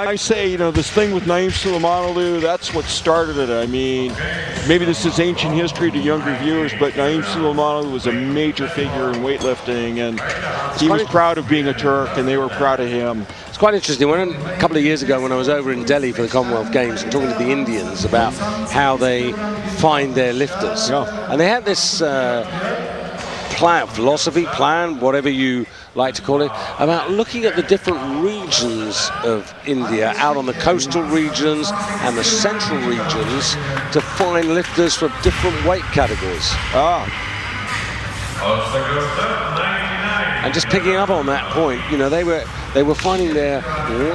I say, you know, this thing with Naeem Suleimanoglu, that's what started it. I mean, maybe this is ancient history to younger viewers, but Naeem Suleimanoglu was a major figure in weightlifting, and he was proud of being a Turk, and they were proud of him. It's quite interesting. A couple of years ago when I was over in Delhi for the Commonwealth Games and talking to the Indians about how they find their lifters. Yeah. And they had this plan, whatever you like to call it, about looking at the different regions of India, out on the coastal regions and the central regions, to find lifters for different weight categories. And just picking up on that point, you know, they were finding their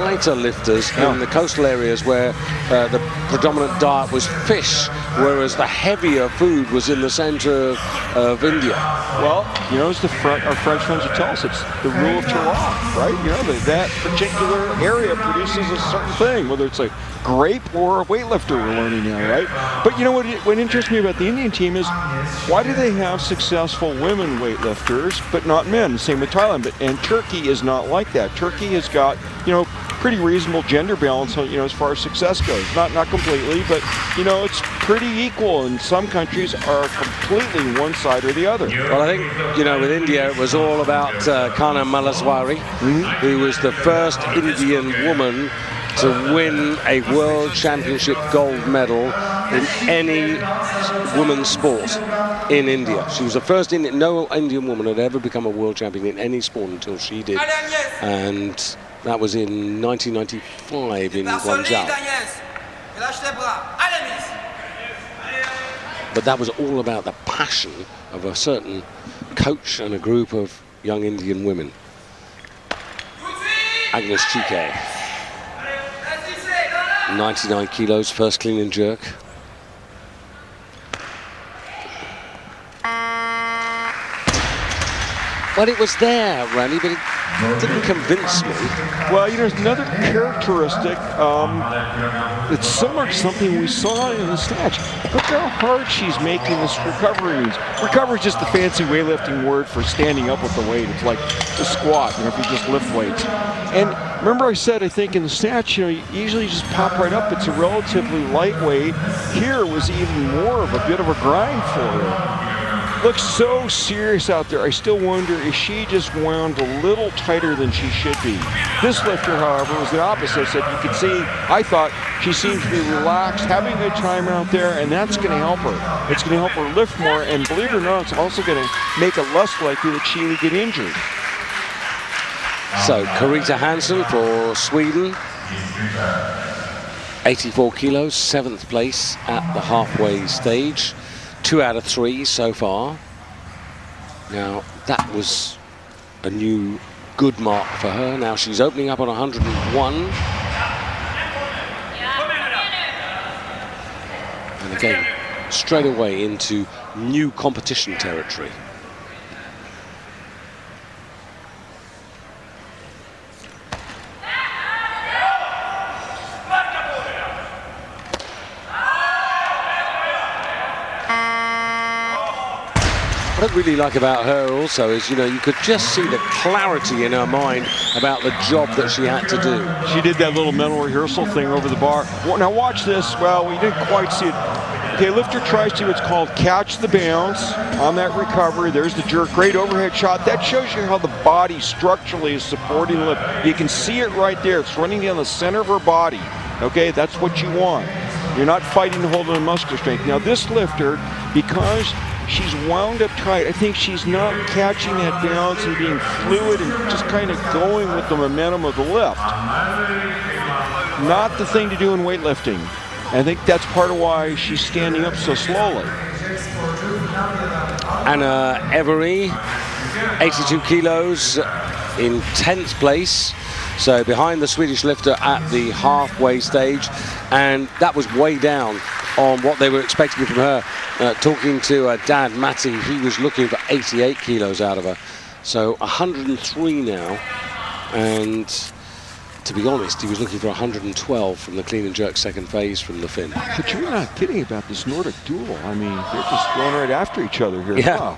lighter lifters in the coastal areas where the predominant diet was fish, whereas the heavier food was in the center of India. Well, you know, as our French friends would tell us, it's the rule of terroir, right? You know, that particular area produces a certain thing, whether it's a grape or a weightlifter, we're learning now, right? But you know what interests me about the Indian team is, why do they have successful women weightlifters but not men? Same with Thailand, and Turkey is not like that. Turkey has got, you know, pretty reasonable gender balance, you know, as far as success goes. Not completely, but you know, it's pretty equal. And some countries are completely one side or the other. Well, I think, you know, with India, it was all about Kana Malaswari, who was the first Indian woman to win a World Championship gold medal in any women's sport in India. She was the first no Indian woman had ever become a world champion in any sport until she did. And that was in 1995 in Guangzhou. But that was all about the passion of a certain coach and a group of young Indian women. Agnes Chike, 99 kilos, first clean and jerk. Well, it was there, Randy, but it didn't convince me. Well, you know, there's another characteristic. It's similar to something we saw in the snatch. Look how hard she's making this recovery. Recovery is just the fancy weightlifting word for standing up with the weight. It's like a squat, you know, if you just lift weights. And remember I said, I think in the snatch, you know, you usually just pop right up. It's a relatively lightweight. Here was even more of a bit of a grind for her. Looks so serious out there. I still wonder, is she just wound a little tighter than she should be? This lifter, however, was the opposite. So you could see, I thought she seemed to be relaxed, having a good time out there, and that's going to help her. It's going to help her lift more, and believe it or not, it's also going to make it less likely that she would get injured. So, Carita Hansen for Sweden, 84 kilos, 7th place at the halfway stage. 2 out of 3 so far. Now, that was a new good mark for her. Now she's opening up on 101. And again, straight away into new competition territory. What I really like about her also is, you know, you could just see the clarity in her mind about the job that she had to do. She did that little mental rehearsal thing over the bar. Now watch this. Well, we didn't quite see it. Okay, lifter tries to what's called catch the bounce on that recovery. There's the jerk, great overhead shot. That shows you how the body structurally is supporting the lift. You can see it right there. It's running down the center of her body. Okay, that's what you want. You're not fighting to hold on muscular strength. Now this lifter, because she's wound up tight, I think she's not catching that balance and being fluid and just kind of going with the momentum of the lift. Not the thing to do in weightlifting. I think that's part of why she's standing up so slowly. Anna Every, 82 kilos, in 10th place. So behind the Swedish lifter at the halfway stage. And that was way down on what they were expecting from her. Talking to Dad Matty, he was looking for 88 kilos out of her. So 103 now. And to be honest, he was looking for 112 from the clean and jerk second phase from the Finn. But you're not kidding about this Nordic duel. I mean, they're just going right after each other here. Yeah. Wow.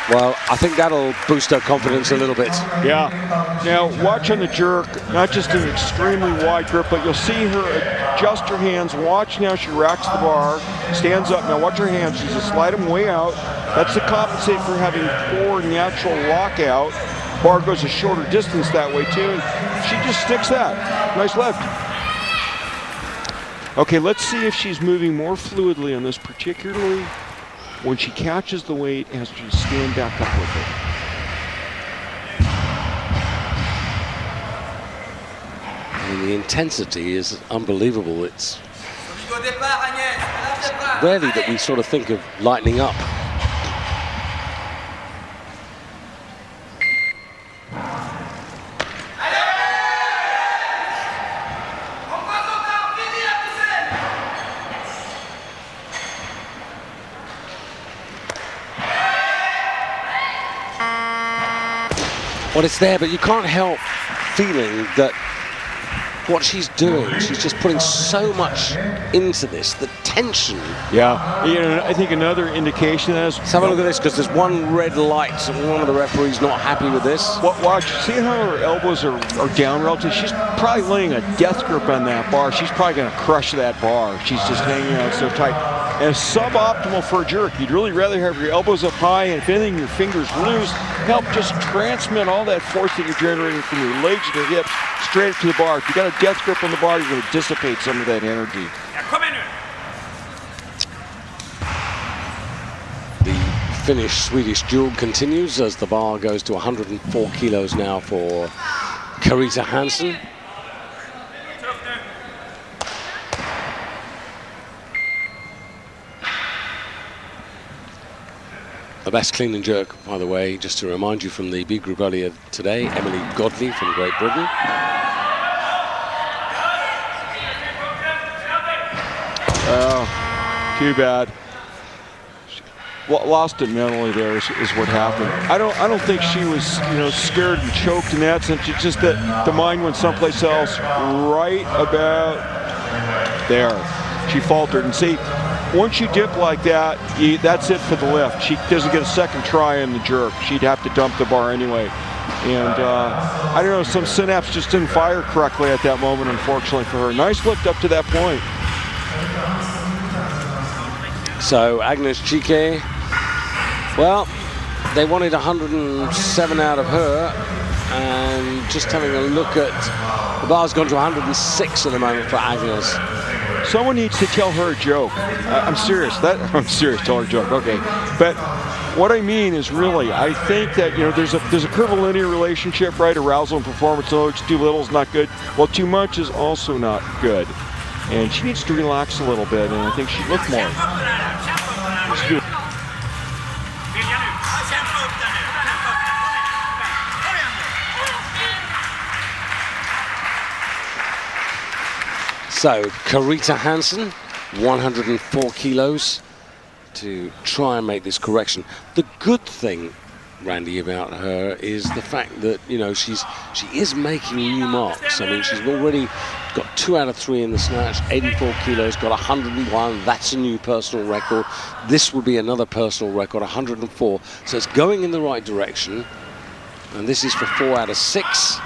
Well, I think that'll boost her confidence a little bit. Yeah. Now, watch on the jerk, not just an extremely wide grip, but you'll see her adjust her hands. Watch now, she racks the bar, stands up. Now, watch her hands. She's just slide them way out. That's to compensate for having poor natural lockout. Bar goes a shorter distance that way, too. And she just sticks that. Nice lift. Okay, let's see if she's moving more fluidly on this, particularly when she catches the weight as she stand back up with it. And the intensity is unbelievable. It's rarely that we sort of think of lightening up. Well, it's there, but you can't help feeling that what she's doing, she's just putting so much into this, the tension. Yeah, you know, I think another indication is... Let's have a look at this, because there's one red light, and one of the referees not happy with this. Watch, see how her elbows are down relative? She's probably laying a death grip on that bar. She's probably going to crush that bar. She's just hanging out so tight. And it's suboptimal for a jerk. You'd really rather have your elbows up high, and if anything, your fingers loose. Help just transmit all that force that you're generating from your legs to the hips straight up to the bar. If you got a death grip on the bar, you're going to dissipate some of that energy. The Finnish Swedish duel continues as the bar goes to 104 kilos now for Carita Hansen. The best clean and jerk, by the way, just to remind you, from the B group earlier today, Emily Godley from Great Britain. Oh, too bad. Lost it mentally there is what happened. I don't think she was scared and choked in that sense. It's just that the mind went someplace else. Right about there, she faltered. And see, once you dip like that, that's it for the lift. She doesn't get a second try in the jerk. She'd have to dump the bar anyway. And I don't know, some synapse just didn't fire correctly at that moment, unfortunately for her. Nice lift up to that point. So Agnes Chike, well, they wanted 107 out of her, and just having a look at, the bar's gone to 106 at the moment for Agnes. Someone needs to tell her a joke. I'm serious. I'm serious. Tell her a joke. Okay, but what I mean is really, I think that there's a curvilinear relationship, right? Arousal and performance. So too little is not good. Well, too much is also not good, and she needs to relax a little bit. And I think she'd look more. So, Carita Hansen, 104 kilos to try and make this correction. The good thing, Randy, about her is the fact that, she is making new marks. I mean, she's already got 2 out of 3 in the snatch, 84 kilos, got 101. That's a new personal record. This would be another personal record, 104. So it's going in the right direction. And this is for 4 out of 6.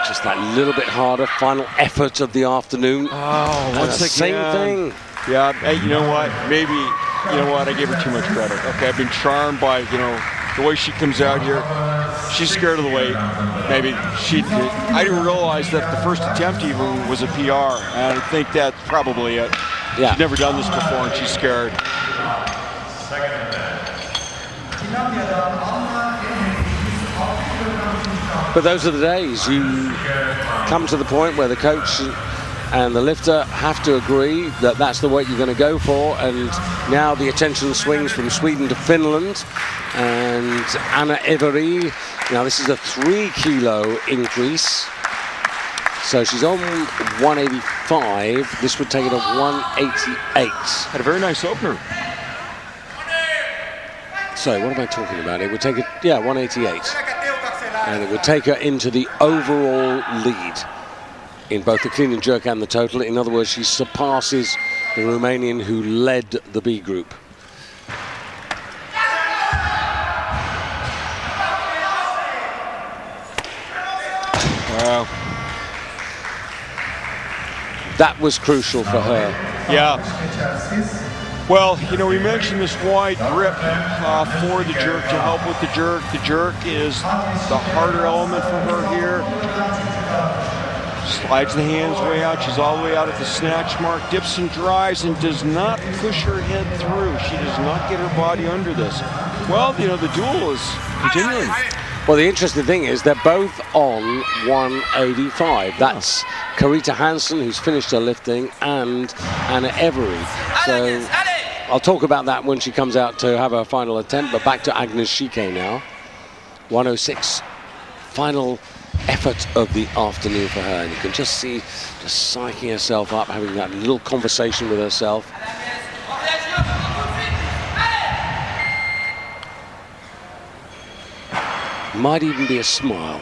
Just that little bit harder, final effort of the afternoon. Oh, once again. Same thing. Yeah, hey, you know what? Maybe, I gave her too much credit. Okay, I've been charmed by, the way she comes out here. She's scared of the weight. Maybe I didn't realize that the first attempt even was a PR. And I think that's probably it. Yeah. She's never done this before, and she's scared. But those are the days. You come to the point where the coach and the lifter have to agree that that's the weight you're going to go for. And now the attention swings from Sweden to Finland. And Anna Everi, now this is a 3-kilo increase. So she's on 185. This would take it to 188. Had a very nice opener. So what am I talking about? It would take it, 188. And it would take her into the overall lead in both the clean and jerk and the total. In other words, she surpasses the Romanian who led the B group. that was crucial for her. Yeah. Well, you know, we mentioned this wide grip for the jerk to help with the jerk. The jerk is the harder element for her here. Slides the hands way out. She's all the way out at the snatch mark. Dips and drives and does not push her head through. She does not get her body under this. Well, you know, the duel is continuing. Well, the interesting thing is they're both on 185. That's Carita Hansen, who's finished her lifting, and Anna Every. So I'll talk about that when she comes out to have her final attempt. But back to Agnes Chiquet now. 106, final effort of the afternoon for her. And you can just see, just psyching herself up, having that little conversation with herself. Might even be a smile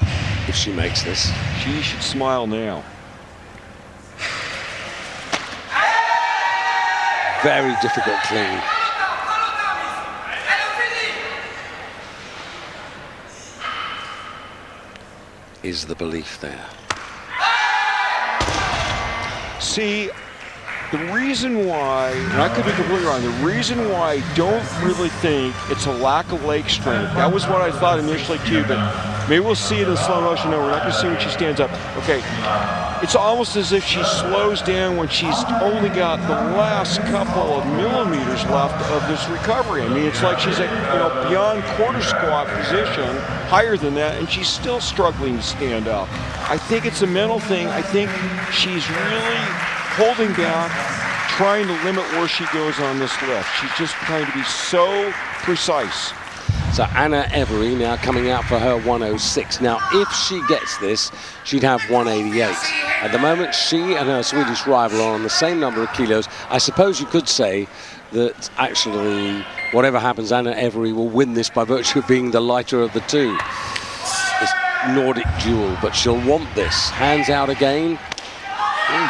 if she makes this. She should smile now. Very difficult clean. Is the belief there? See, the reason why, and I could be completely wrong, the reason why I don't really think it's a lack of leg strength. That was what I thought initially too, but maybe we'll see it in slow motion. No, we're not going to see when she stands up. Okay, it's almost as if she slows down when she's only got the last couple of millimeters left of this recovery. I mean, it's like she's at, you know, beyond quarter squat position, higher than that, and she's still struggling to stand up. I think it's a mental thing. I think she's really holding back, trying to limit where she goes on this lift. She's just trying to be so precise. So Anna Every now coming out for her 106. Now, if she gets this, she'd have 188. At the moment, she and her Swedish rival are on the same number of kilos. I suppose you could say that actually, whatever happens, Anna Every will win this by virtue of being the lighter of the two. This Nordic duel, but she'll want this. Hands out again.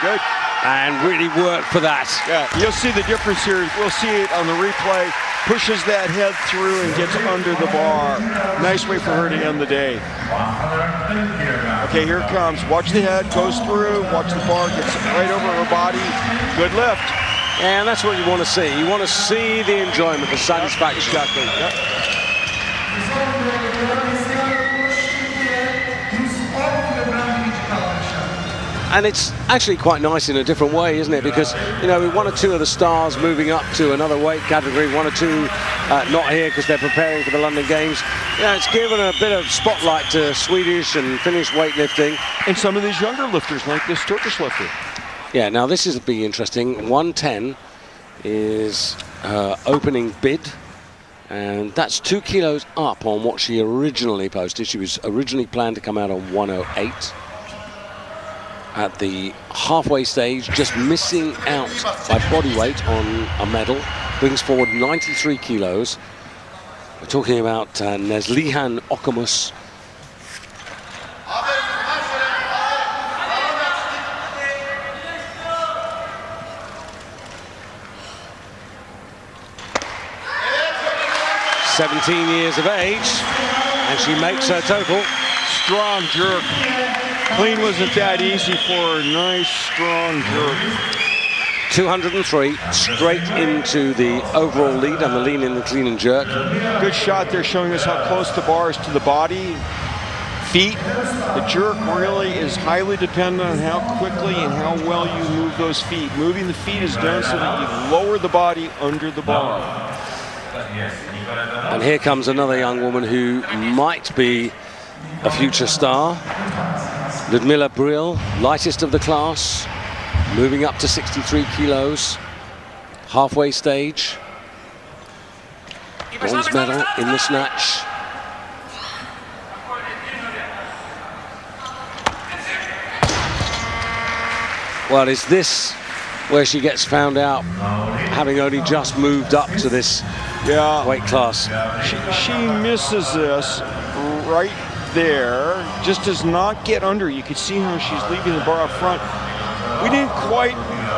Good. And really work for that. Yeah, you'll see the difference here. We'll see it on the replay. Pushes that head through and gets under the bar. Nice way for her to end the day. Okay, here it comes. Watch the head, goes through. Watch the bar, gets right over her body. Good lift. And that's what you want to see. You want to see the enjoyment, the satisfaction. Exactly. Yep. And it's actually quite nice in a different way, isn't it? Because, you know, one or two of the stars moving up to another weight category, one or two not here because they're preparing for the London Games. You know, it's given a bit of spotlight to Swedish and Finnish weightlifting. And some of these younger lifters, like this Turkish lifter. Yeah, now this is be interesting. 110 is opening bid. And that's 2 kilos up on what she originally posted. She was originally planned to come out on 108. At the halfway stage, just missing out by body weight on a medal, brings forward 93 kilos. We're talking about Neslihan Okamus. "17 years of age, and she makes her total." Strong jerk. Clean wasn't that easy for her. Nice, strong jerk. 203, straight into the overall lead on the lean in the clean and jerk. Good shot there, showing us how close the bar is to the body. Feet. The jerk really is highly dependent on how quickly and how well you move those feet. Moving the feet is done so that you lower the body under the bar. And here comes another young woman who might be a future star. Ludmila Brill, lightest of the class, moving up to 63 kilos, halfway stage. Bronze medal in the snatch. Well, is this where she gets found out, having only just moved up to this weight class? She misses this right there, just does not get under. You can see how she's leaving the bar up front. We didn't quite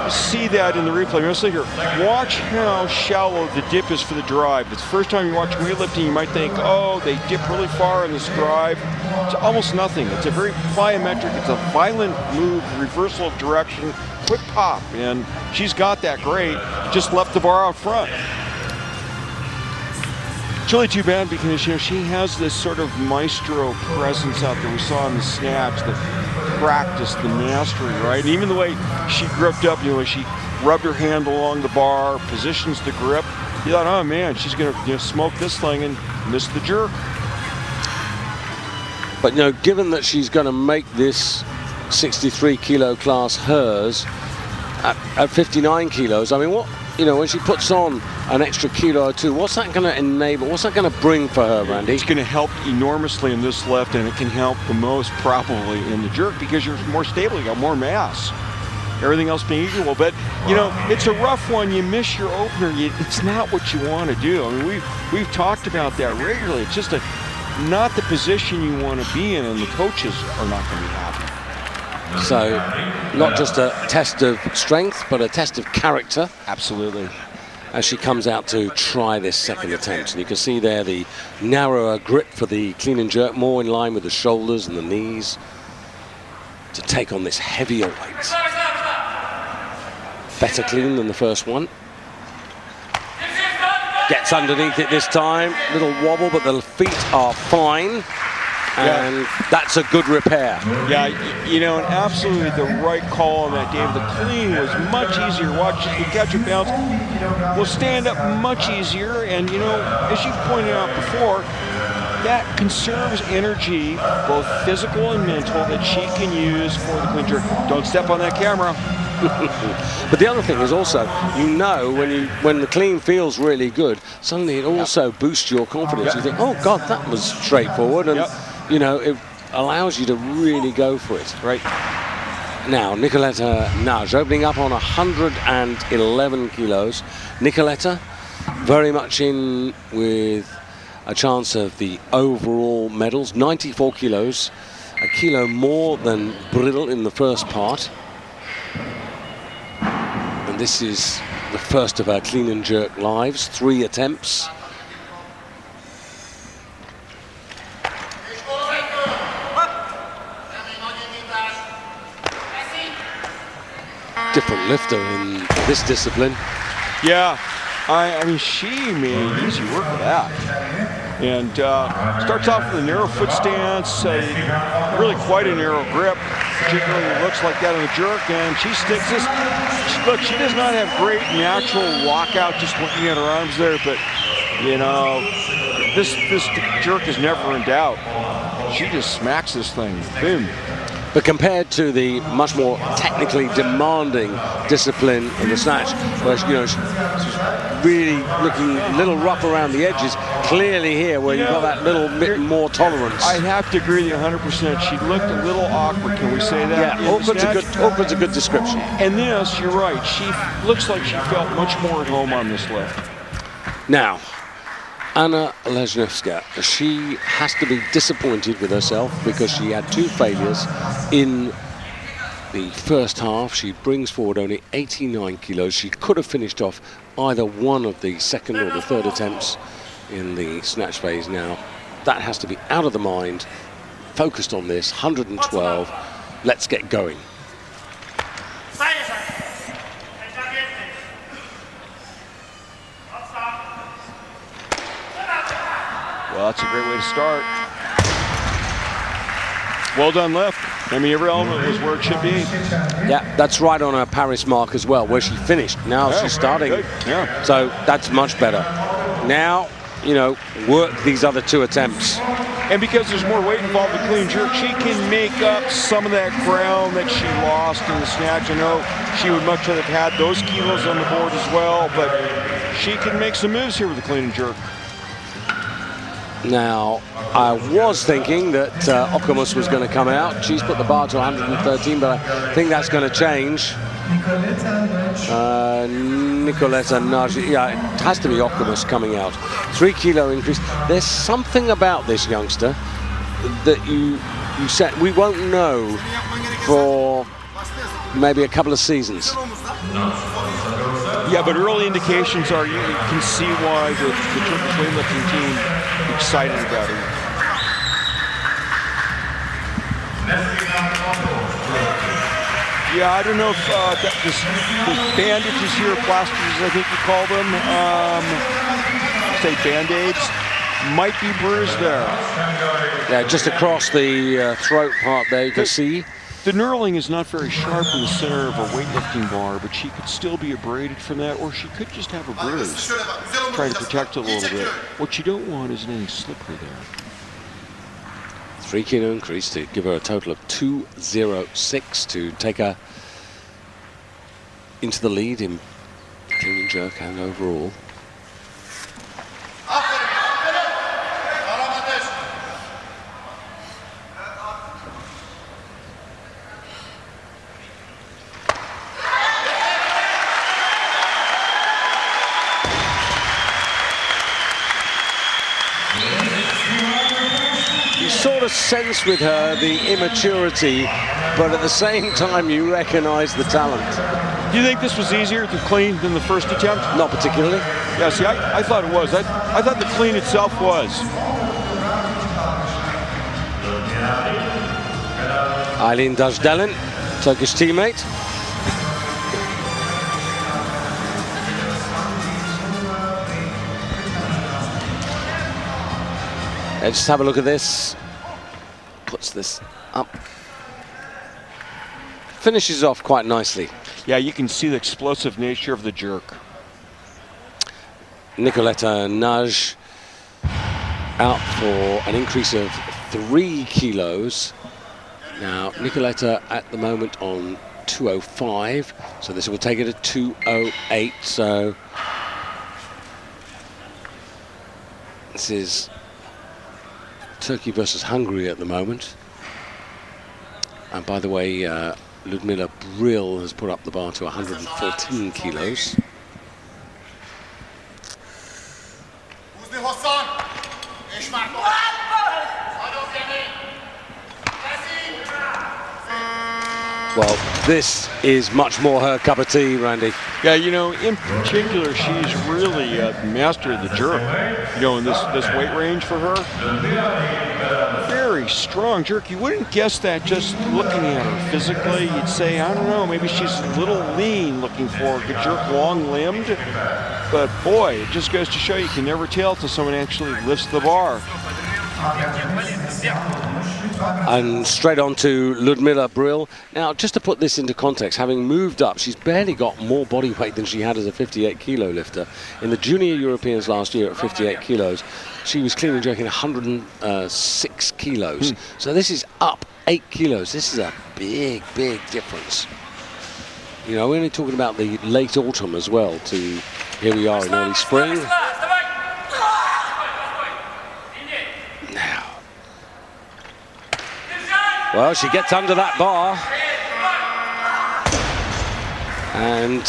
see that in the replay. Let's look here. Watch how shallow the dip is for the drive. It's the first time you watch weightlifting, you might think, oh, they dip really far in this drive. It's almost nothing. It's a very plyometric, it's a violent move, reversal of direction, quick pop, and she's got that great. Just left the bar out front. It's really too bad because, you know, she has this sort of maestro presence out there. We saw in the snatch, the practice, the mastery, right? And even the way she gripped up, you know, she rubbed her hand along the bar, positions the grip. You thought, oh man, she's gonna, you know, smoke this thing and miss the jerk. But, you know, given that she's going to make this 63 kilo class hers at 59 kilos, I mean, what, you know, when she puts on an extra kilo or two, what's that going to enable? What's that going to bring for her, Randy? It's going to help enormously in this lift, and it can help the most probably in the jerk because you're more stable, you got more mass. Everything else being equal, but you know, it's a rough one. You miss your opener. It's not what you want to do. I mean, we've talked about that regularly. It's just not the position you want to be in, and the coaches are not going to be happy. So, not just a test of strength, but a test of character. Absolutely. As she comes out to try this second attempt. And you can see there the narrower grip for the clean and jerk, more in line with the shoulders and the knees to take on this heavier weight. Better clean than the first one. Gets underneath it this time. Little wobble, but the feet are fine. And that's a good repair. Yeah, you know, and absolutely the right call on that, Dave. The clean was much easier. Watch the catch and bounce will stand up much easier. And, you know, as you pointed out before, that conserves energy, both physical and mental, that she can use for the clean jerk. Don't step on that camera. But the other thing is also, you know, when the clean feels really good, suddenly it also boosts your confidence. You think, oh God, that was straightforward, and you know, it allows you to really go for it. Right. Now, Nicoletta Naj opening up on 111 kilos. Nicoletta very much in with a chance of the overall medals. 94 kilos, a kilo more than Bridle in the first part. And this is the first of our clean and jerk lives, 3 attempts. Different lifter in this discipline. Yeah, I mean, she made easy work of that. And starts off with a narrow foot stance, really quite a narrow grip, particularly it looks like that on the jerk, and she sticks this. Look, she does not have great natural lockout just looking at her arms there, but, you know, this jerk is never in doubt. She just smacks this thing, boom. But compared to the much more technically demanding discipline of the snatch, where you know, she's really looking a little rough around the edges, clearly here where you've got that little bit more tolerance. I have to agree with you 100%. She looked a little awkward, can we say that? Yeah, awkward's a good description. And this, you're right, she looks like she felt much more at home on this lift. Now, Anna Lesniewska, she has to be disappointed with herself because she had 2 failures in the first half. She brings forward only 89 kilos. She could have finished off either one of the second or the third attempts in the snatch phase. Now, that has to be out of the mind, focused on this, 112. Let's get going. Well, that's a great way to start. Well done lift. I mean, every element was where it should be. Yeah, that's right on her Paris mark as well, where she finished. Now she's starting. Yeah. So that's much better. Now, you know, work these other 2 attempts. And because there's more weight involved in the clean jerk, she can make up some of that ground that she lost in the snatch. I know she would much rather have had those kilos on the board as well, but she can make some moves here with the clean and jerk. Now, I was thinking that Okamus was going to come out. She's put the bar to 113, but I think that's going to change. Nicoletta Naj, yeah, it has to be Okamus coming out. 3 kilo increase. There's something about this youngster that you said we won't know for maybe a couple of seasons. Yeah, but early indications are you can see why the Turkish weightlifting team excited about her. Yeah, I don't know if this bandages here, plasters, I think you call them, say Band-Aids, might be bruised there. Yeah, just across the throat part there, you can see. The knurling is not very sharp in the center of a weightlifting bar, but she could still be abraded from that, or she could just have a bruise. Try to protect it a little bit. What you don't want is anything slippery there. 3 kilo increase to give her a total of 206 to take her into the lead in clean and jerk and overall. Sort of sense with her the immaturity, but at the same time you recognize the talent. Do you think this was easier to clean than the first attempt? Not particularly. Yeah, see, I thought it was. I thought the clean itself was. Eileen Dajdelen, Turkish teammate. Let's have a look at this. Puts this up. Finishes off quite nicely. Yeah, you can see the explosive nature of the jerk. Nicoletta Naj out for an increase of 3 kilos. Now, Nicoletta at the moment on 205, so this will take it to 208. So this is Turkey versus Hungary at the moment. And by the way, Ludmila Brill has put up the bar to 114 kilos. Well, this is much more her cup of tea, Randy. Yeah, you know, in particular, she's really mastered the jerk, you know, in this weight range for her. Very strong jerk. You wouldn't guess that just looking at her physically. You'd say, I don't know, maybe she's a little lean looking for a good jerk, long-limbed. But boy, it just goes to show you can never tell till someone actually lifts the bar. And straight on to Ludmila Brill. Now, just to put this into context, having moved up, she's barely got more body weight than she had as a 58 kilo lifter. In the Junior Europeans last year at 58 kilos, she was clean and jerking 106 kilos. So this is up 8 kilos. This is a big, big difference. You know, we're only talking about the late autumn as well to here we are in early spring. Now, well, she gets under that bar. And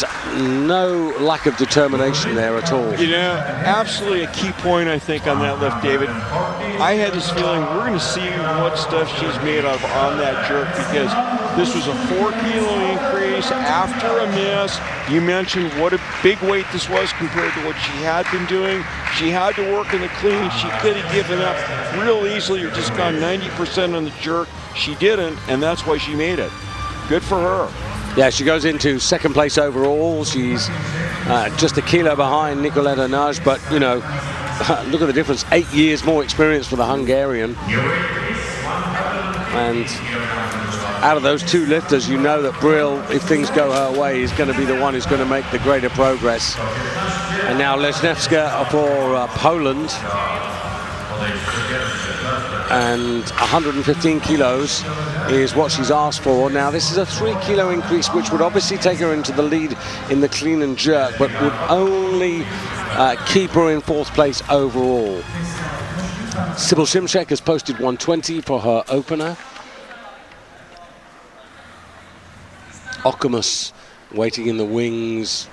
no lack of determination there at all. You know, absolutely a key point, I think, on that lift, David. I had this feeling we're going to see what stuff she's made of on that jerk, because this was a 4 kilo increase after a miss. You mentioned what a big weight this was compared to what she had been doing. She had to work in the clean. She could have given up real easily or just gone 90% on the jerk. She didn't, and that's why she made it. Good for her. Yeah, she goes into second place overall. She's just a kilo behind Nicoletta Naj, but, you know, look at the difference. 8 years more experience for the Hungarian. And out of those two lifters, you know that Brill, if things go her way, is going to be the one who's going to make the greater progress. And now Lesniewska for Poland. And 115 kilos is what she's asked for. Now, this is a 3 kilo increase, which would obviously take her into the lead in the clean and jerk, but would only keep her in 4th place overall. Sybil Shimshek has posted 120 for her opener. Okamus waiting in the wings.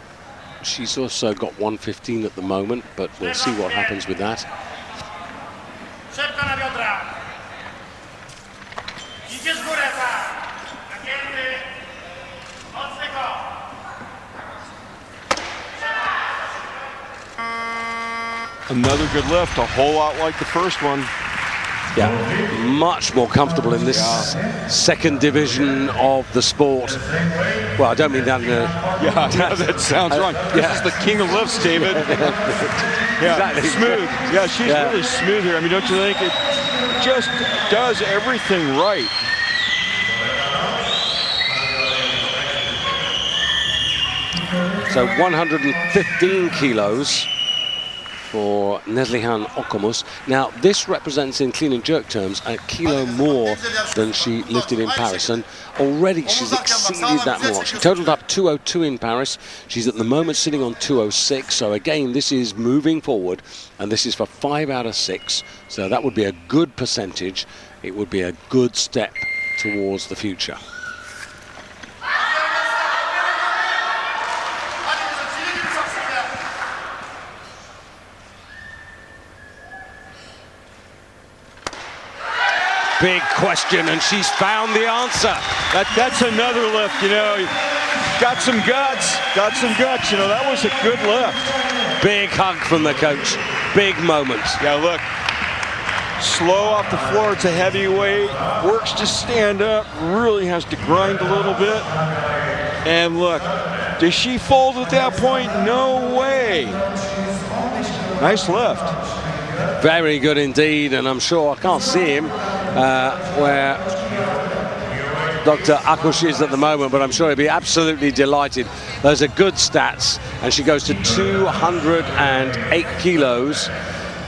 She's also got 115 at the moment, but we'll see what happens with that. Another good lift, a whole lot like the first one. Yeah, much more comfortable in this second division of the sport. Well, I don't mean that in a... Yeah, that sounds wrong. This is the king of lifts, David. Exactly. Smooth. Yeah, she's really smooth here. I mean, don't you think it just does everything right? So 115 kilos for Neslihan Okumus. Now, this represents in clean and jerk terms a kilo more than she lifted in Paris, and already she's exceeded that mark. She totaled up 202 in Paris. She's at the moment sitting on 206, so again, this is moving forward, and this is for 5 out of 6, so that would be a good percentage. It would be a good step towards the future. Big question, and she's found the answer. That's another lift, you know. Got some guts, you know. That was a good lift. Big hug from the coach. Big moment. Yeah, look. Slow off the floor. It's a heavyweight. Works to stand up. Really has to grind a little bit. And look, does she fold at that point? No way. Nice lift. Very good indeed, and I'm sure, I can't see him where Dr. Akush is at the moment, but I'm sure he'll be absolutely delighted. Those are good stats, and she goes to 208 kilos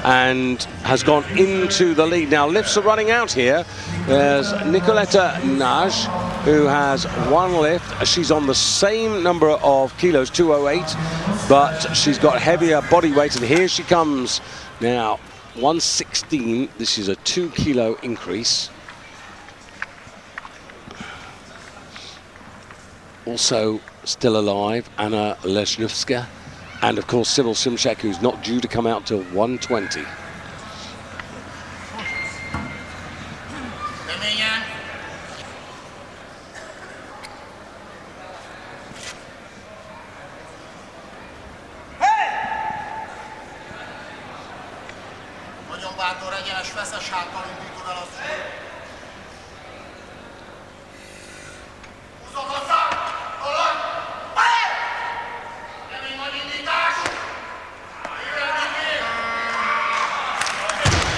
and has gone into the lead. Now, lifts are running out here. There's Nicoletta Nage, who has one lift. She's on the same number of kilos, 208, but she's got heavier body weight, and here she comes. Now, 116, this is a 2 kilo increase. Also still alive, Anna Leshnevska, and of course Sybil Simchek, who's not due to come out till 120.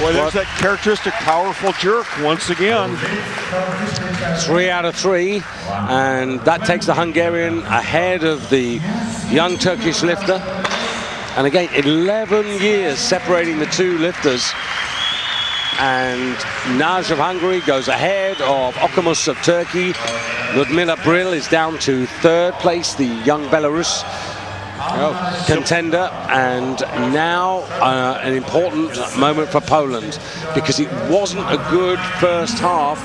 Boy, there's that characteristic powerful jerk once again. 3 out of 3, and that takes the Hungarian ahead of the young Turkish lifter. And again, 11 years separating the two lifters. And Naj of Hungary goes ahead of Okumus of Turkey. Ludmila Brill is down to 3rd place, the young Belarus contender. And now an important moment for Poland, because it wasn't a good first half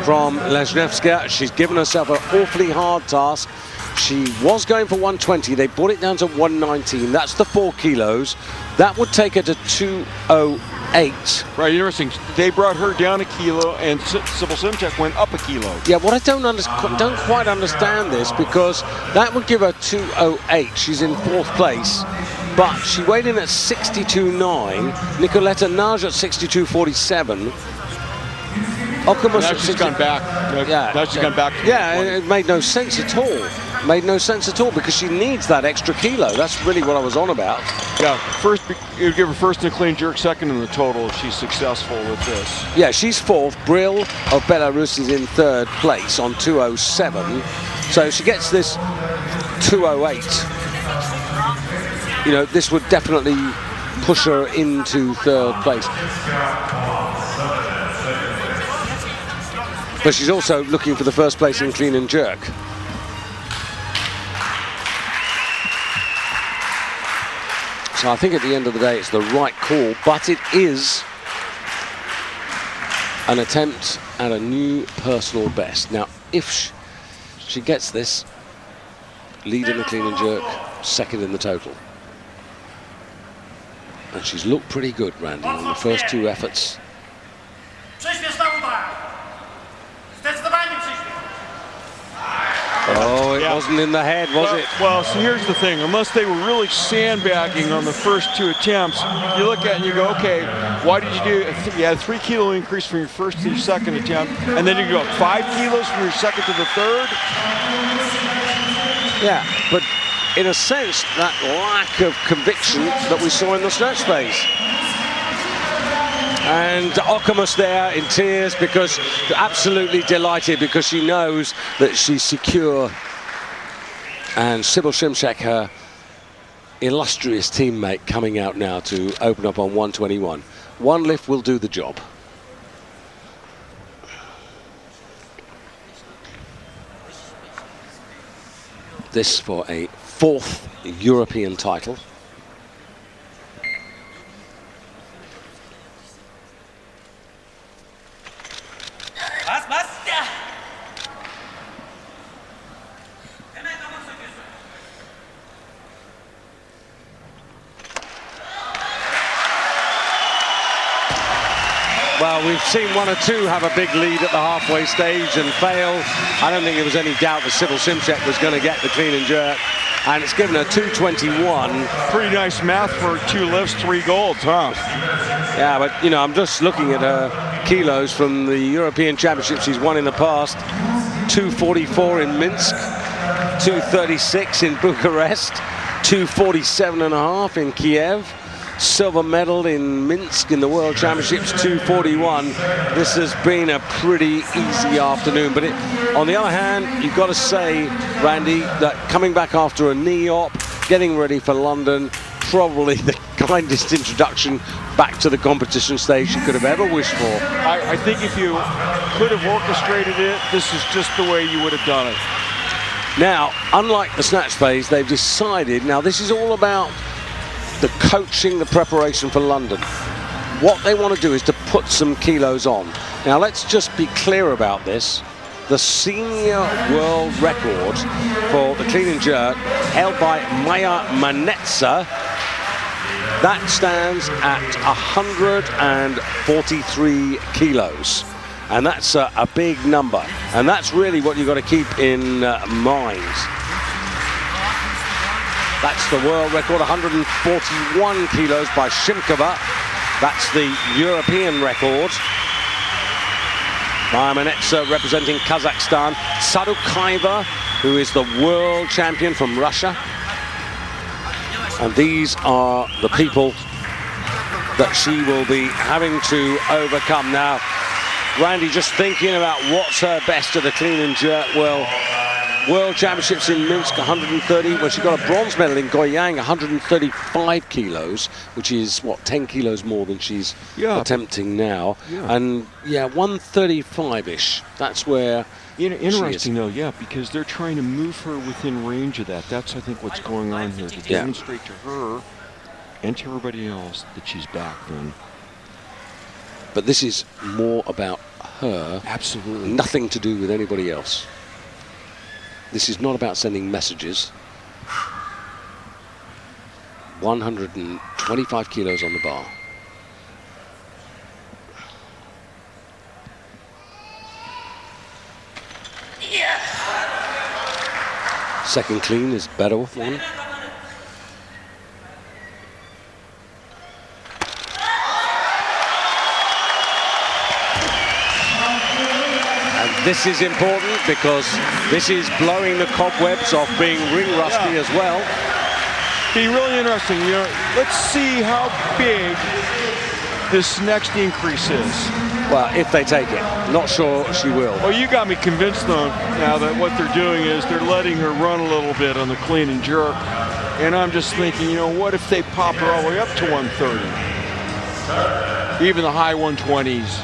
from Leshnevska. She's given herself an awfully hard task. She was going for 120. They brought it down to 119. That's the 4 kilos. That would take her to 208. Right, interesting. They brought her down a kilo, and Sybil Simchek went up a kilo. Yeah, what I don't quite understand this, because that would give her 208. She's in 4th place, but she weighed in at 62.9. Nicoletta Nage at 62.47. Okumus now she's gone back. Now she's gone back. Yeah, it made no sense at all. Made no sense at all, because she needs that extra kilo. That's really what I was on about. Yeah, first, you give her first in the clean jerk, second in the total if she's successful with this. Yeah, she's 4th. Brill of Belarus is in 3rd place on 207. So she gets this 208. You know, this would definitely push her into 3rd place. But she's also looking for the 1st place in clean and jerk. So I think at the end of the day it's the right call, but it is an attempt at a new personal best. Now, if she gets this, lead in the clean and jerk, 2nd in the total. And she's looked pretty good, Randy, on the first 2 efforts. Oh, it wasn't in the head, was it? Well, so here's the thing. Unless they were really sandbagging on the first 2 attempts, you look at it and you go, okay, why did you do, you had a 3 kilo increase from your first to your second attempt, and then you go 5 kilos from your second to the third? Yeah, but in a sense, that lack of conviction that we saw in the stretch phase. And Okamus there in tears because absolutely delighted because she knows that she's secure. And Sybil Shimshek, her illustrious teammate, coming out now to open up on 121. One lift will do the job. This for a 4th European title. Well, we've seen 1 or 2 have a big lead at the halfway stage and fail. I don't think there was any doubt that Sybil Shimshek was going to get the clean and jerk. And it's given her 221. Pretty nice math for 2 lifts, 3 golds, huh? Yeah, but, you know, I'm just looking at her kilos from the European Championship she's won in the past. 244 in Minsk, 236 in Bucharest, 247.5 in Kiev. Silver medal in Minsk in the World Championships, 241. This has been a pretty easy afternoon. But on the other hand, you've got to say, Randy, that coming back after a knee op, getting ready for London, probably the kindest introduction back to the competition stage you could have ever wished for. I think if you could have orchestrated it, this is just the way you would have done it. Now, unlike the snatch phase, they've decided, now this is all about the coaching, the preparation for London. What they want to do is to put some kilos on. Now let's just be clear about this. The senior world record for the clean and jerk held by Maya Manetza, that stands at 143 kilos. And that's a big number. And that's really what you've got to keep in mind. That's the world record, 141 kilos by Shimkova. That's the European record. Maya Manetza representing Kazakhstan. Sadukaiva, who is the world champion from Russia. And these are the people that she will be having to overcome. Now, Randy, just thinking about what's her best at the clean and jerk. Well, World Championships in Minsk, 130. Well, she got a bronze medal in Goyang, 135 kilos, which is, what, 10 kilos more than she's attempting now. Yeah. And, yeah, 135-ish. That's where interesting, though, because they're trying to move her within range of that. That's, I think, what's going on here, to demonstrate to her and to everybody else that she's back then. But this is more about her. Absolutely. Nothing to do with anybody else. This is not about sending messages. 125 kilos on the bar. Second clean is better with one. This is important because this is blowing the cobwebs off being ring rusty as well. Be really interesting. You know, let's see how big this next increase is. Well, if they take it. Not sure she will. Well, you got me convinced, though, now that what they're doing is they're letting her run a little bit on the clean and jerk. And I'm just thinking, you know, what if they pop her all the way up to 130? Even the high 120s.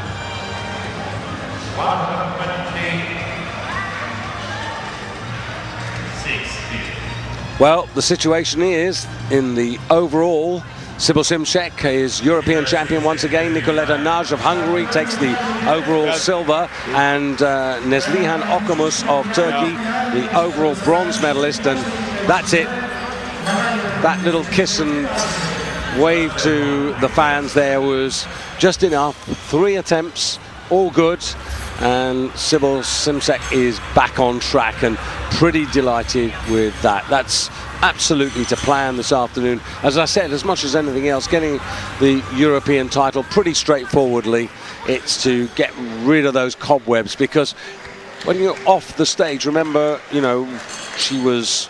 Well, the situation is, in the overall, Sybil Shimshek is European champion once again. Nicoleta Naj of Hungary takes the overall silver, and Neslihan Okamus of Turkey, the overall bronze medalist. And that's it. That little kiss and wave to the fans there was just enough. 3 attempts, all good. and Sybil Simsek is back on track and pretty delighted with that. That's absolutely to plan this afternoon. As I said, as much as anything else, getting the European title pretty straightforwardly. It's to get rid of those cobwebs, because when you're off the stage, remember, you know, she was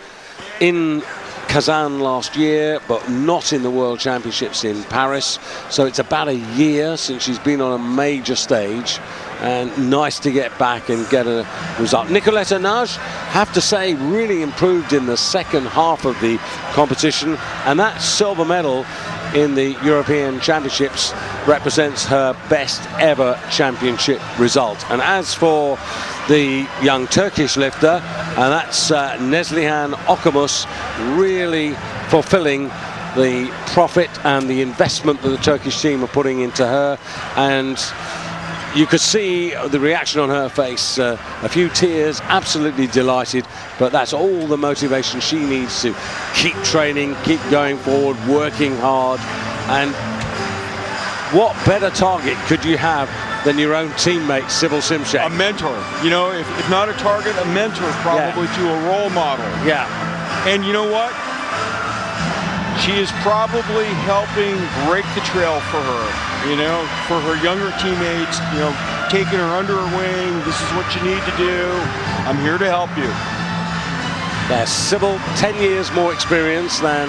in Kazan last year, but not in the World Championships in Paris. So it's about a year since she's been on a major stage, and nice to get back and get a result. Nicoletta Nage, have to say, really improved in the second half of the competition, and that silver medal in the European Championships represents her best ever championship result. And as for the young Turkish lifter, and that's Neslihan Okamus, really fulfilling the profit and the investment that the Turkish team are putting into her. And you could see the reaction on her face, a few tears, absolutely delighted, but that's all the motivation she needs to keep training, keep going forward, working hard. And what better target could you have than your own teammate, Sybil Simsek? A mentor, you know, if not a target, a mentor probably, to a role model. Yeah. And you know what? She is probably helping break the trail for her, you know, for her younger teammates, you know, taking her under her wing. This is what you need to do. I'm here to help you. There's Sybil, 10 years more experience than